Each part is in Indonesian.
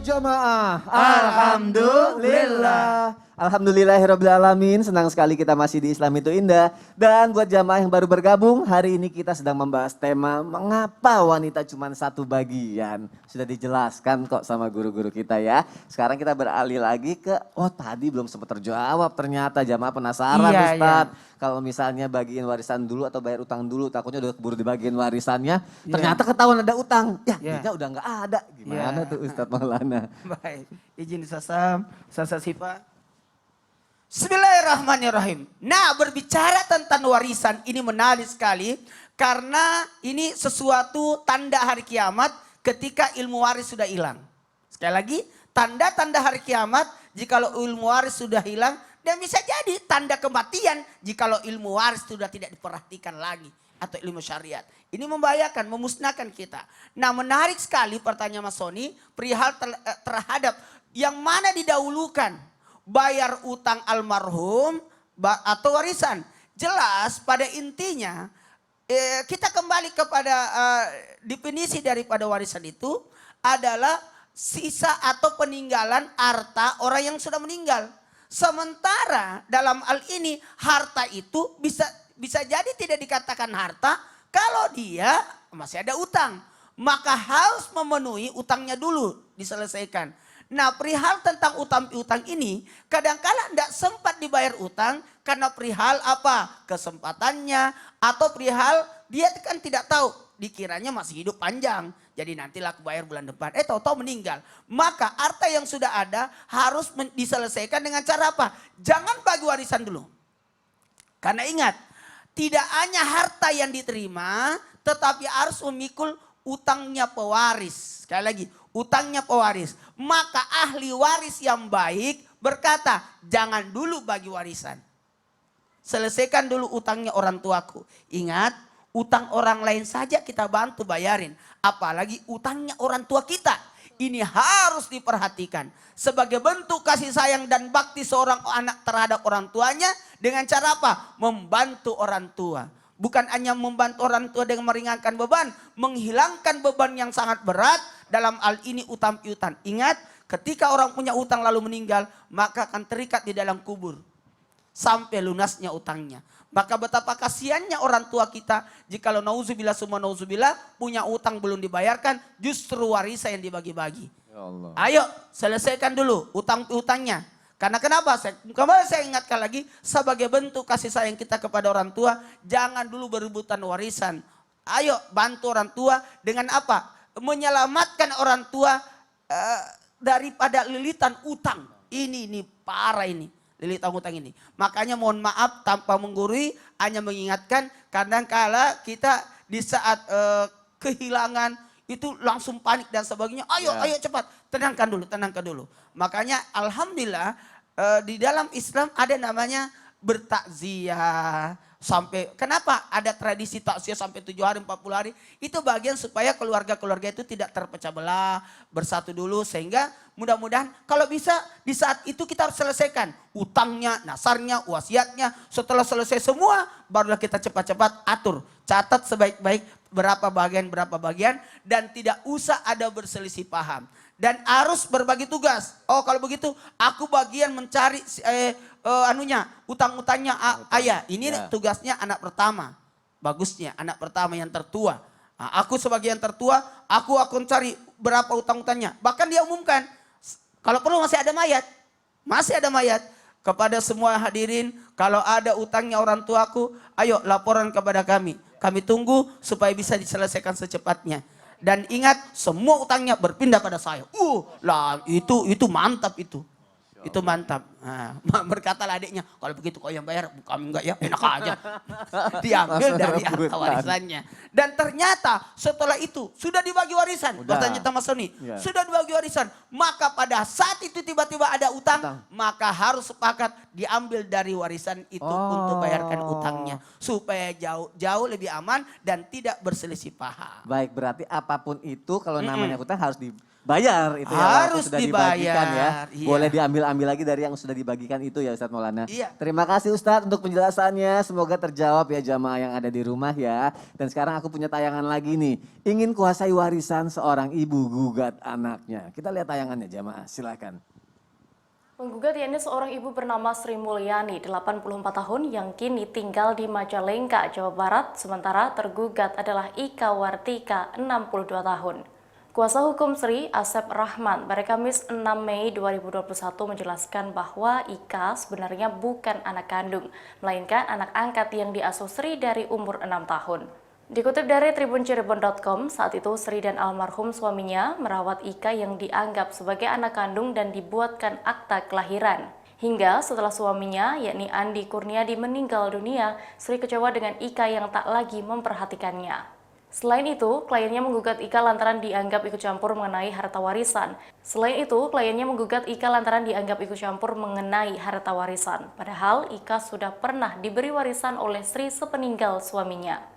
jamaah. Alhamdulillah. Alhamdulillahirrabbilalamin, senang sekali kita masih di Islam itu Indah. Dan buat jamaah yang baru bergabung, hari ini kita sedang membahas tema mengapa wanita cuma satu bagian. Sudah dijelaskan kok sama guru-guru kita ya. Sekarang kita beralih lagi ke, tadi belum sempat terjawab ternyata jamaah penasaran Ustadz. Kalau misalnya bagiin warisan dulu atau bayar utang dulu, takutnya udah keburu dibagiin warisannya. Ternyata ketahuan ada utang, duitnya udah nggak ada. Gimana tuh Ustadz Maulana? Baik, izin Sasa Sipa. Bismillahirrahmanirrahim. Nah, berbicara tentang warisan ini menarik sekali karena ini sesuatu tanda hari kiamat ketika ilmu waris sudah hilang. Sekali lagi, tanda-tanda hari kiamat jikalau ilmu waris sudah hilang dan bisa jadi tanda kematian jikalau ilmu waris sudah tidak diperhatikan lagi atau ilmu syariat. Ini membahayakan, memusnahkan kita. Nah, menarik sekali pertanyaan Mas Sony perihal terhadap yang mana didahulukan. Bayar utang almarhum atau warisan. Jelas pada intinya kita kembali kepada definisi daripada warisan itu adalah sisa atau peninggalan harta orang yang sudah meninggal. Sementara dalam hal ini harta itu bisa jadi tidak dikatakan harta kalau dia masih ada utang. Maka harus memenuhi utangnya dulu diselesaikan. Nah, perihal tentang utang-utang ini kadang-kala tidak sempat dibayar utang karena perihal apa? Kesempatannya atau perihal dia kan tidak tahu, dikiranya masih hidup panjang. Jadi nantilah aku bayar bulan depan. Tahu-tahu meninggal. Maka harta yang sudah ada harus diselesaikan dengan cara apa? Jangan bagi warisan dulu. Karena ingat, tidak hanya harta yang diterima tetapi harus memikul utangnya pewaris. Sekali lagi, utangnya pewaris. Maka ahli waris yang baik berkata, jangan dulu bagi warisan. Selesaikan dulu utangnya orang tuaku. Ingat, utang orang lain saja kita bantu bayarin. Apalagi utangnya orang tua kita. Ini harus diperhatikan. Sebagai bentuk kasih sayang dan bakti seorang anak terhadap orang tuanya. Dengan cara apa? Membantu orang tua. Bukan hanya membantu orang tua dengan meringankan beban. Menghilangkan beban yang sangat berat. Dalam hal ini utang piutang. Ingat, ketika orang punya utang lalu meninggal, maka akan terikat di dalam kubur. Sampai lunasnya utangnya. Maka betapa kasihannya orang tua kita, jikalau nauzubillah semua nauzubillah, punya utang belum dibayarkan, justru warisan yang dibagi-bagi. Ya Allah. Ayo, selesaikan dulu utang piutangnya. Karena kenapa? Kembali saya ingatkan lagi, sebagai bentuk kasih sayang kita kepada orang tua, jangan dulu berebutan warisan. Ayo bantu orang tua dengan apa? Menyelamatkan orang tua daripada lilitan utang. Ini parah ini. Lilitan utang ini. Makanya mohon maaf tanpa menggurui, hanya mengingatkan kadang-kala kita di saat kehilangan itu langsung panik dan sebagainya. Ayo cepat, tenangkan dulu. Makanya alhamdulillah di dalam Islam ada namanya bertakziah. Sampai kenapa ada tradisi takziah sampai 7 hari 40 hari itu bagian supaya keluarga-keluarga itu tidak terpecah belah, bersatu dulu sehingga mudah-mudahan kalau bisa di saat itu kita harus selesaikan utangnya, nasarnya, wasiatnya. Setelah selesai semua barulah kita cepat-cepat atur, catat sebaik-baik berapa bagian dan tidak usah ada berselisih paham. Dan harus berbagi tugas. Kalau begitu aku bagian mencari utang-utangnya ayah. Ini tugasnya anak pertama. Bagusnya anak pertama yang tertua. Nah, aku sebagai yang tertua, aku akan cari berapa utang-utangnya. Bahkan dia umumkan, kalau perlu masih ada mayat. Kepada semua hadirin, kalau ada utangnya orang tuaku, ayo laporan kepada kami. Kami tunggu supaya bisa diselesaikan secepatnya. Dan ingat, semua utangnya berpindah pada saya. Itu mantap itu. Itu mantap. Nah, berkatalah adiknya, kalau begitu kau yang bayar, kami enggak ya, enak aja. Diambil dari harta warisannya. Dan ternyata setelah itu sudah dibagi warisan. Bertanya Mas Sony, sudah dibagi warisan. Maka pada saat itu tiba-tiba ada utang, maka harus sepakat diambil dari warisan itu untuk bayarkan utangnya. Supaya jauh lebih aman dan tidak berselisih paham. Baik, berarti apapun itu kalau namanya utang harus dibayar itu harus sudah dibayar, dibagikan ya. Boleh diambil-ambil lagi dari yang sudah sudah dibagikan itu ya Ustadz Maulana. Iya. Terima kasih Ustadz untuk penjelasannya. Semoga terjawab ya jamaah yang ada di rumah ya. Dan sekarang aku punya tayangan lagi nih. Ingin kuasai warisan seorang ibu gugat anaknya. Kita lihat tayangannya jamaah, silakan. Menggugat yakni seorang ibu bernama Sri Mulyani, 84 tahun, yang kini tinggal di Majalengka, Jawa Barat. Sementara tergugat adalah Ika Wartika, 62 tahun. Kuasa hukum Sri, Asep Rahman, pada Kamis 6 Mei 2021 menjelaskan bahwa Ika sebenarnya bukan anak kandung, melainkan anak angkat yang diasuh Sri dari umur 6 tahun. Dikutip dari tribuncirebon.com, saat itu Sri dan almarhum suaminya merawat Ika yang dianggap sebagai anak kandung dan dibuatkan akta kelahiran. Hingga setelah suaminya, yakni Andi Kurniadi meninggal dunia, Sri kecewa dengan Ika yang tak lagi memperhatikannya. Selain itu, kliennya menggugat Ika lantaran dianggap ikut campur mengenai harta warisan. Padahal Ika sudah pernah diberi warisan oleh Sri sepeninggal suaminya.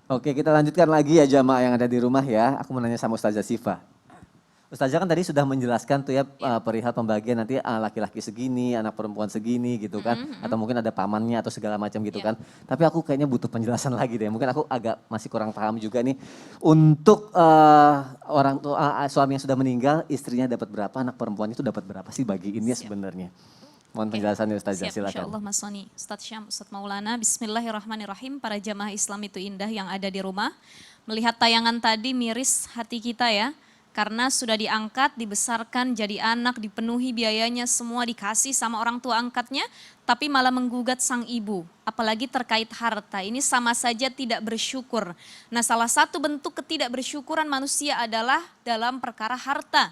Oke, kita lanjutkan lagi ya jamaah yang ada di rumah ya. Aku mau nanya sama Ustazah Sifa. Ustazah kan tadi sudah menjelaskan tuh ya perihal pembagian nanti laki-laki segini, anak perempuan segini gitu kan. Atau mungkin ada pamannya atau segala macam gitu kan. Tapi aku kayaknya butuh penjelasan lagi deh. Mungkin aku agak masih kurang paham juga nih. Untuk orang tua suami yang sudah meninggal, istrinya dapat berapa, anak perempuan itu dapat berapa sih bagiinnya sebenarnya? Mohon penjelasannya Ustazah, silakan. Insyaallah Mas Soni, Ustadz Syam, Ustadz Maulana, Bismillahirrahmanirrahim. Para jamaah Islam itu indah yang ada di rumah. Melihat tayangan tadi miris hati kita ya. Karena sudah diangkat, dibesarkan, jadi anak, dipenuhi biayanya, semua dikasih sama orang tua angkatnya. Tapi malah menggugat sang ibu, apalagi terkait harta. Ini sama saja tidak bersyukur. Nah, salah satu bentuk ketidakbersyukuran manusia adalah dalam perkara harta.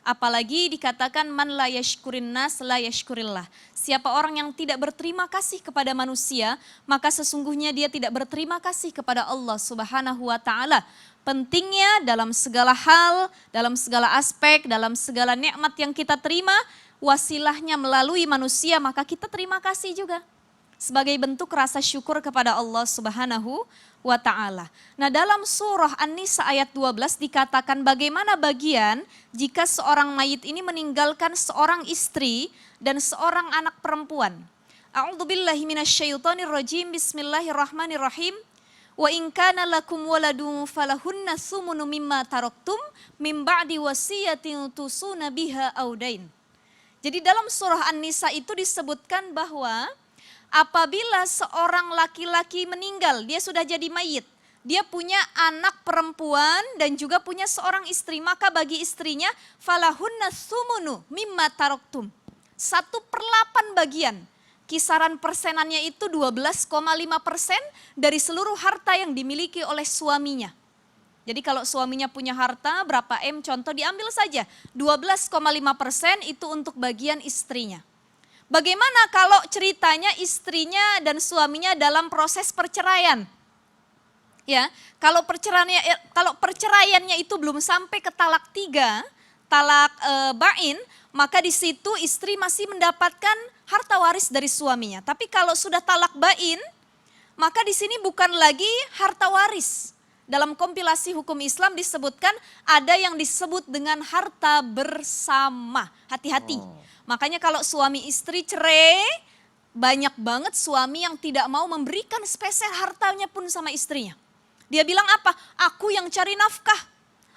Apalagi dikatakan man la yashkurin nas la yashkurillah. Siapa orang yang tidak berterima kasih kepada manusia, maka sesungguhnya dia tidak berterima kasih kepada Allah Subhanahu wa taala. Pentingnya dalam segala hal, dalam segala aspek, dalam segala nikmat yang kita terima, wasilahnya melalui manusia, maka kita terima kasih juga. Sebagai bentuk rasa syukur kepada Allah Subhanahu wa ta'ala. Nah, dalam surah An-Nisa ayat 12 dikatakan bagaimana bagian jika seorang mayit ini meninggalkan seorang istri dan seorang anak perempuan. A'udzubillahi minasyaitonirrajim. Bismillahirrahmanirrahim. Wa in kana lakum waladun falahunna tsumunu mimma taraktum mim ba'di wasiyatin tusuna biha audain. Jadi dalam surah An-Nisa itu disebutkan bahwa apabila seorang laki-laki meninggal, dia sudah jadi mayit. Dia punya anak perempuan dan juga punya seorang istri. Maka bagi istrinya, falahunna tsumunu mimma taraktum. 1/8 bagian. Kisaran persenannya itu 12,5% dari seluruh harta yang dimiliki oleh suaminya. Jadi kalau suaminya punya harta berapa M, contoh diambil saja. 12,5% itu untuk bagian istrinya. Bagaimana kalau ceritanya istrinya dan suaminya dalam proses perceraian? Ya, kalau perceraiannya itu belum sampai ke talak 3, talak bain, maka di situ istri masih mendapatkan harta waris dari suaminya. Tapi kalau sudah talak bain, maka di sini bukan lagi harta waris. Dalam kompilasi hukum Islam disebutkan ada yang disebut dengan harta bersama. Hati-hati. Makanya kalau suami istri cerai, banyak banget suami yang tidak mau memberikan spesial hartanya pun sama istrinya. Dia bilang apa? Aku yang cari nafkah,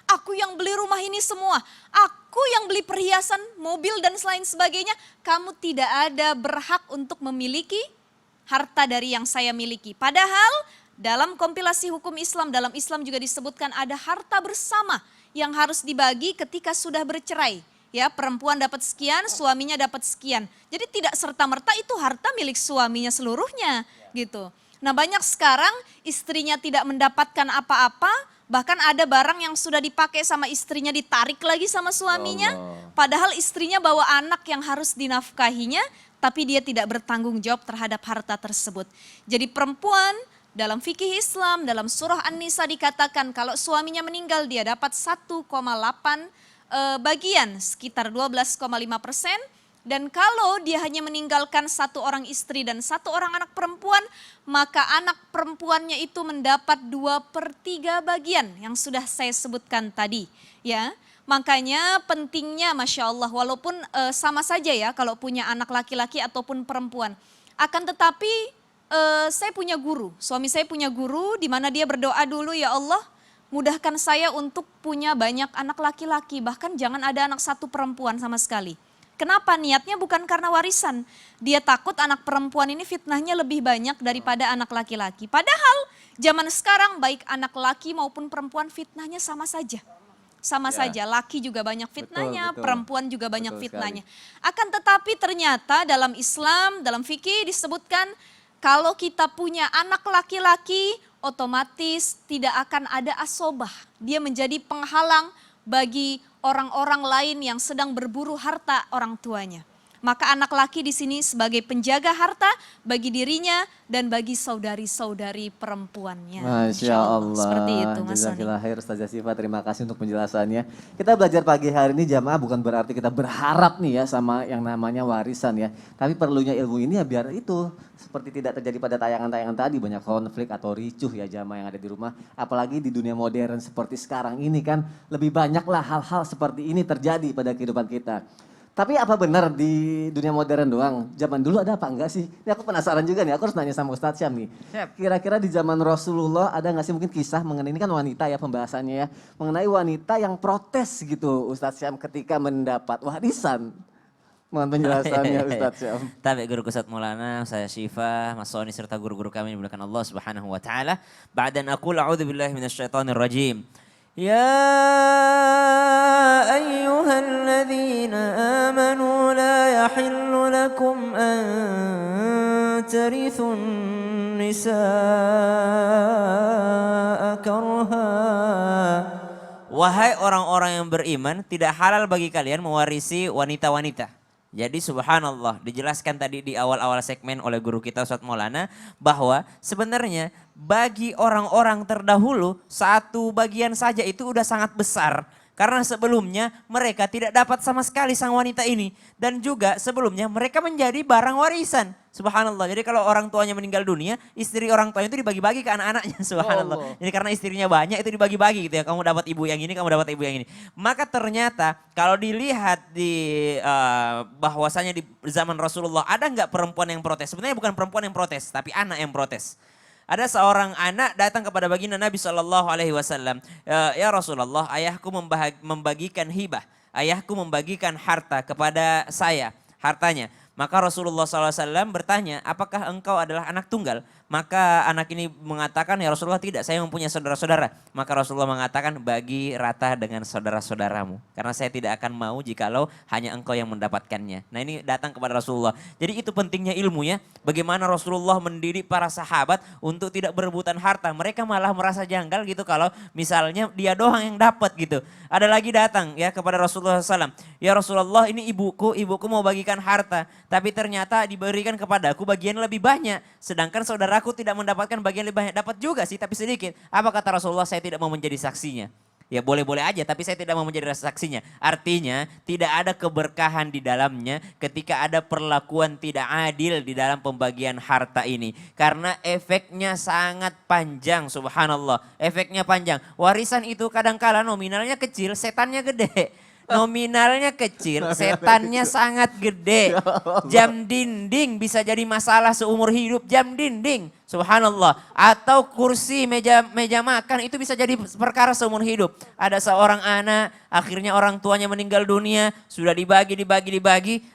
aku yang beli rumah ini semua, aku yang beli perhiasan, mobil dan lain sebagainya. Kamu tidak ada berhak untuk memiliki harta dari yang saya miliki. Padahal dalam kompilasi hukum Islam, dalam Islam juga disebutkan ada harta bersama yang harus dibagi ketika sudah bercerai. Ya, perempuan dapat sekian, suaminya dapat sekian. Jadi tidak serta-merta itu harta milik suaminya seluruhnya gitu. Nah, banyak sekarang istrinya tidak mendapatkan apa-apa, bahkan ada barang yang sudah dipakai sama istrinya ditarik lagi sama suaminya. Padahal istrinya bawa anak yang harus dinafkahinya, tapi dia tidak bertanggung jawab terhadap harta tersebut. Jadi perempuan dalam fikih Islam, dalam surah An-Nisa dikatakan kalau suaminya meninggal dia dapat 1,8 bagian sekitar 12,5%, Dan kalau dia hanya meninggalkan satu orang istri dan satu orang anak perempuan, maka anak perempuannya itu mendapat 2/3 bagian yang sudah saya sebutkan tadi. Ya, makanya pentingnya Masya Allah, walaupun sama saja ya kalau punya anak laki-laki ataupun perempuan. Akan tetapi saya punya guru, suami saya punya guru di mana dia berdoa dulu, ya Allah mudahkan saya untuk punya banyak anak laki-laki, bahkan jangan ada anak satu perempuan sama sekali. Kenapa? Niatnya bukan karena warisan. Dia takut anak perempuan ini fitnahnya lebih banyak daripada anak laki-laki. Padahal zaman sekarang baik anak laki maupun perempuan fitnahnya sama saja. Sama saja, laki juga banyak fitnahnya, betul. perempuan juga banyak Betul fitnahnya. Akan tetapi ternyata dalam Islam, dalam fikih disebutkan kalau kita punya anak laki-laki otomatis tidak akan ada asobah. Dia menjadi penghalang bagi orang-orang lain yang sedang berburu harta orang tuanya. Maka anak laki di sini sebagai penjaga harta bagi dirinya dan bagi saudari-saudari perempuannya. Masya Allah. Seperti itu Mas Soni. Jazakillah khair Ustazah Syifa, terima kasih untuk penjelasannya. Kita belajar pagi hari ini jamaah bukan berarti kita berharap nih ya sama yang namanya warisan ya. Tapi perlunya ilmu ini ya biar itu seperti tidak terjadi pada tayangan-tayangan tadi, banyak konflik atau ricuh ya jamaah yang ada di rumah. Apalagi di dunia modern seperti sekarang ini kan lebih banyaklah hal-hal seperti ini terjadi pada kehidupan kita. Tapi apa benar di dunia modern doang? Zaman dulu ada apa enggak sih? Ini aku penasaran juga nih, aku harus nanya sama Ustadz Syam nih. Kira-kira di zaman Rasulullah ada nggak sih mungkin kisah mengenai, ini kan wanita ya pembahasannya ya. Mengenai wanita yang protes gitu Ustadz Syam ketika mendapat warisan. Mohon penjelasannya Ustadz Syam. Tabi guru Ustadz Maulana, saya Syifa, Mas Soni serta guru-guru kami dimuliakan Allah Subhanahu wa taala. Ba'dan aqul a'udzubillahi minasyaitonir rajim. يا أيها الذين آمنوا لا يحل لكم أن ترثوا النساء كرها. Wahai orang-orang yang beriman, tidak halal bagi kalian mewarisi wanita-wanita. Jadi subhanallah, dijelaskan tadi di awal-awal segmen oleh guru kita Ustadz Maulana bahwa sebenarnya bagi orang-orang terdahulu satu bagian saja itu udah sangat besar. Karena sebelumnya mereka tidak dapat sama sekali sang wanita ini. Dan juga sebelumnya mereka menjadi barang warisan. Subhanallah. Jadi kalau orang tuanya meninggal dunia, istri orang tuanya itu dibagi-bagi ke anak-anaknya. Subhanallah. Allah. Jadi karena istrinya banyak itu dibagi-bagi gitu ya. Kamu dapat ibu yang ini, kamu dapat ibu yang ini. Maka ternyata kalau dilihat di bahwasanya di zaman Rasulullah ada nggak perempuan yang protes? Sebenarnya bukan perempuan yang protes, tapi anak yang protes. Ada seorang anak datang kepada baginda Nabi SAW. Ya Rasulullah, ayahku membagikan hibah. Ayahku membagikan harta kepada saya, hartanya. Maka Rasulullah SAW bertanya, apakah engkau adalah anak tunggal? Maka anak ini mengatakan, ya Rasulullah tidak, saya mempunyai saudara-saudara. Maka Rasulullah mengatakan, bagi rata dengan saudara-saudaramu. Karena saya tidak akan mau jikalau hanya engkau yang mendapatkannya. Nah ini datang kepada Rasulullah. Jadi itu pentingnya ilmu ya. Bagaimana Rasulullah mendidik para sahabat untuk tidak berebutan harta. Mereka malah merasa janggal gitu kalau misalnya dia doang yang dapat gitu. Ada lagi datang ya kepada Rasulullah SAW. Ya Rasulullah ini ibuku mau bagikan harta. Tapi ternyata diberikan kepadaku bagian lebih banyak. Sedangkan saudaraku tidak mendapatkan bagian lebih banyak. Dapat juga sih tapi sedikit. Apa kata Rasulullah? Saya tidak mau menjadi saksinya. Ya boleh-boleh aja tapi saya tidak mau menjadi saksinya. Artinya tidak ada keberkahan di dalamnya ketika ada perlakuan tidak adil di dalam pembagian harta ini. Karena efeknya sangat panjang subhanallah. Efeknya panjang. Warisan itu kadangkala nominalnya kecil, setannya gede. Nominalnya kecil, setannya sangat gede. Jam dinding bisa jadi masalah seumur hidup, jam dinding. Subhanallah. Atau kursi meja makan itu bisa jadi perkara seumur hidup. Ada seorang anak, akhirnya orang tuanya meninggal dunia, sudah dibagi.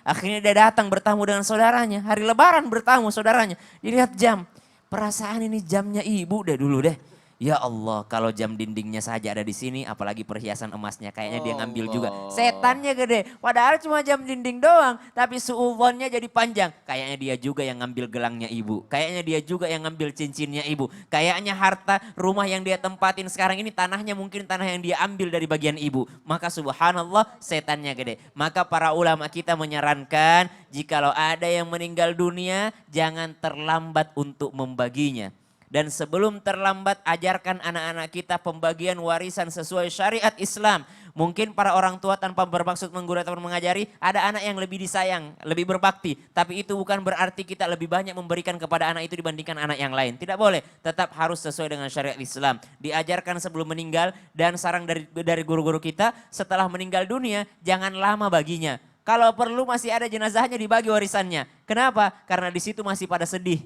Akhirnya dia datang bertamu dengan saudaranya. Hari lebaran bertamu saudaranya. Dilihat jam, perasaan ini jamnya ibu deh dulu deh. Ya Allah, kalau jam dindingnya saja ada di sini, apalagi perhiasan emasnya, kayaknya dia ngambil juga. Setannya gede, padahal cuma jam dinding doang, tapi suudzonnya jadi panjang. Kayaknya dia juga yang ngambil gelangnya ibu, kayaknya dia juga yang ngambil cincinnya ibu. Kayaknya harta rumah yang dia tempatin sekarang ini tanahnya mungkin tanah yang dia ambil dari bagian ibu. Maka subhanallah setannya gede. Maka para ulama kita menyarankan, jikalau ada yang meninggal dunia, jangan terlambat untuk membaginya. Dan sebelum terlambat ajarkan anak-anak kita pembagian warisan sesuai syariat Islam. Mungkin para orang tua tanpa bermaksud menggurui atau mengajari, ada anak yang lebih disayang, lebih berbakti. Tapi itu bukan berarti kita lebih banyak memberikan kepada anak itu dibandingkan anak yang lain. Tidak boleh, tetap harus sesuai dengan syariat Islam. Diajarkan sebelum meninggal dan sarang dari guru-guru kita setelah meninggal dunia, jangan lama baginya. Kalau perlu masih ada jenazahnya dibagi warisannya. Kenapa? Karena di situ masih pada sedih.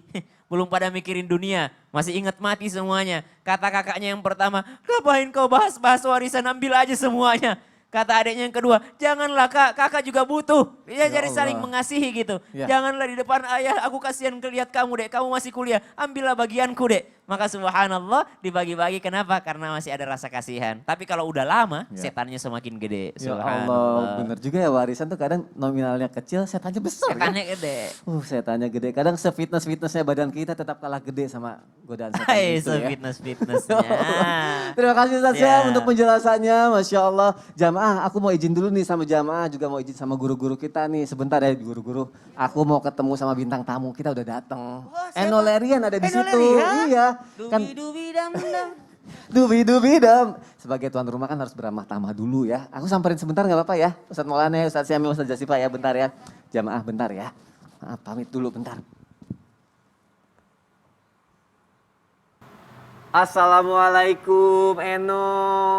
Belum pada mikirin dunia. Masih ingat mati semuanya. Kata kakaknya yang pertama, ngapain kau bahas-bahas warisan, ambil aja semuanya. Kata adiknya yang kedua, janganlah kak, kakak juga butuh. Ya, jadi Allah. saling mengasihi gitu. Ya. Janganlah di depan ayah, aku kasihan lihat kamu dek, kamu masih kuliah. Ambillah bagianku dek. Maka subhanallah dibagi-bagi, kenapa? Karena masih ada rasa kasihan. Tapi kalau udah lama, Ya. setannya semakin gede. Ya Allah, bener juga ya warisan tuh kadang nominalnya kecil, setannya besar. kan? Setannya gede. Setannya gede. Kadang se-fitness-fitnessnya badan kita tetap kalah gede sama godaan setan Hai, itu ya. fitness-fitnessnya. Terima kasih Ustaz Ya. Syam untuk penjelasannya, Masya Allah. Jamaah, aku mau izin dulu nih sama jamaah, juga mau izin sama guru-guru kita nih. Sebentar ya guru-guru, aku mau ketemu sama bintang tamu, kita udah datang. Eno Lerian ada di Eno situ. Lerian? Iya. Kan Dubi-dubi dam-dam. dubi-dubi dam. Sebagai tuan rumah kan harus beramah tamah dulu ya. Aku samperin sebentar nggak apa-apa ya. Ustadz Maulana, Ustadz Syamil, Ustadz Jasifa ya, bentar ya. Jamaah bentar ya. Maaf, pamit dulu bentar. Assalamualaikum Eno.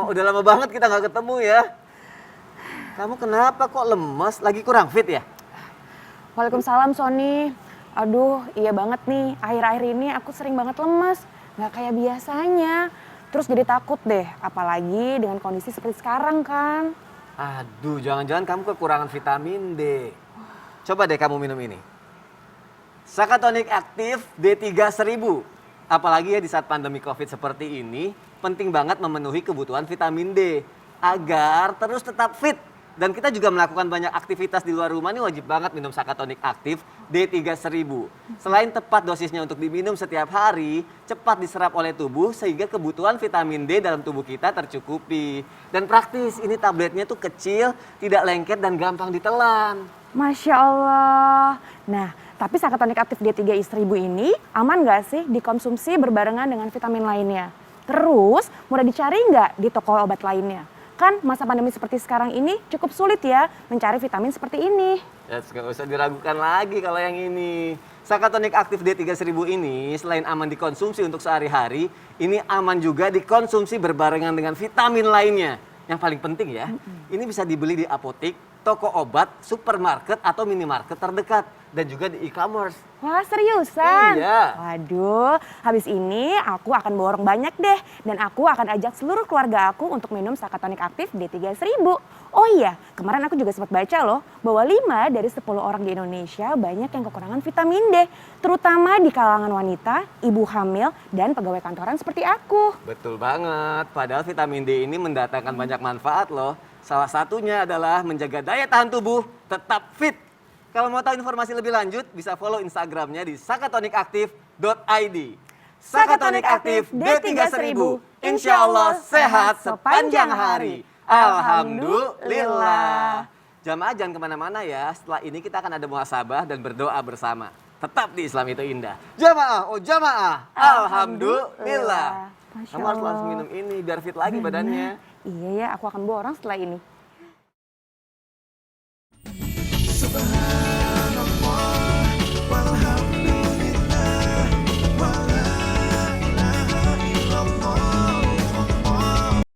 Udah lama banget kita nggak ketemu ya. Kamu kenapa kok lemes? Lagi kurang fit ya? Waalaikumsalam Sony. Aduh iya banget nih, akhir-akhir ini aku sering banget lemes. Nggak kayak biasanya. Terus jadi takut deh, apalagi dengan kondisi seperti sekarang kan. Aduh, jangan-jangan kamu kekurangan vitamin D. Coba deh kamu minum ini. Sakatonik Aktif D3 1000. Apalagi ya di saat pandemi Covid seperti ini, penting banget memenuhi kebutuhan vitamin D agar terus tetap fit. Dan kita juga melakukan banyak aktivitas di luar rumah, ini wajib banget minum Sakatonik Aktif D3 1000. Selain tepat dosisnya untuk diminum setiap hari, cepat diserap oleh tubuh sehingga kebutuhan vitamin D dalam tubuh kita tercukupi. Dan praktis, ini tabletnya tuh kecil, tidak lengket dan gampang ditelan. Masya Allah. Nah, tapi Sakatonik Aktif D3 1000 ini aman nggak sih dikonsumsi berbarengan dengan vitamin lainnya? Terus, mudah dicari nggak di toko obat lainnya? Kan masa pandemi seperti sekarang ini cukup sulit ya mencari vitamin seperti ini. Ya, nggak usah diragukan lagi kalau yang ini. Sakatonik Aktif D3 1000 ini selain aman dikonsumsi untuk sehari-hari, ini aman juga dikonsumsi berbarengan dengan vitamin lainnya. Yang paling penting ya, ini bisa dibeli di apotek, toko obat, supermarket atau minimarket terdekat. Dan juga di e-commerce. Wah seriusan? Iya. Waduh, habis ini aku akan borong banyak deh. Dan aku akan ajak seluruh keluarga aku untuk minum Sakatonik Aktif D3 1000. Oh iya, kemarin aku juga sempat baca loh bahwa 5 dari 10 orang di Indonesia banyak yang kekurangan vitamin D. Terutama di kalangan wanita, ibu hamil, dan pegawai kantoran seperti aku. Betul banget, padahal vitamin D ini mendatangkan banyak manfaat loh. Salah satunya adalah menjaga daya tahan tubuh tetap fit. Kalau mau tahu informasi lebih lanjut, bisa follow Instagramnya di sakatonikaktif.id. Sakatonik Aktif D3 1000, insya Allah sehat sepanjang hari. Alhamdulillah. Jamaah jangan kemana-mana ya, setelah ini kita akan ada muhasabah dan berdoa bersama. Tetap di Islam itu indah. Jamaah, oh jamaah, Alhamdulillah. Masya Kamu harus Allah. langsung minum ini biar fit lagi badannya. Iya ya, aku akan borong setelah ini.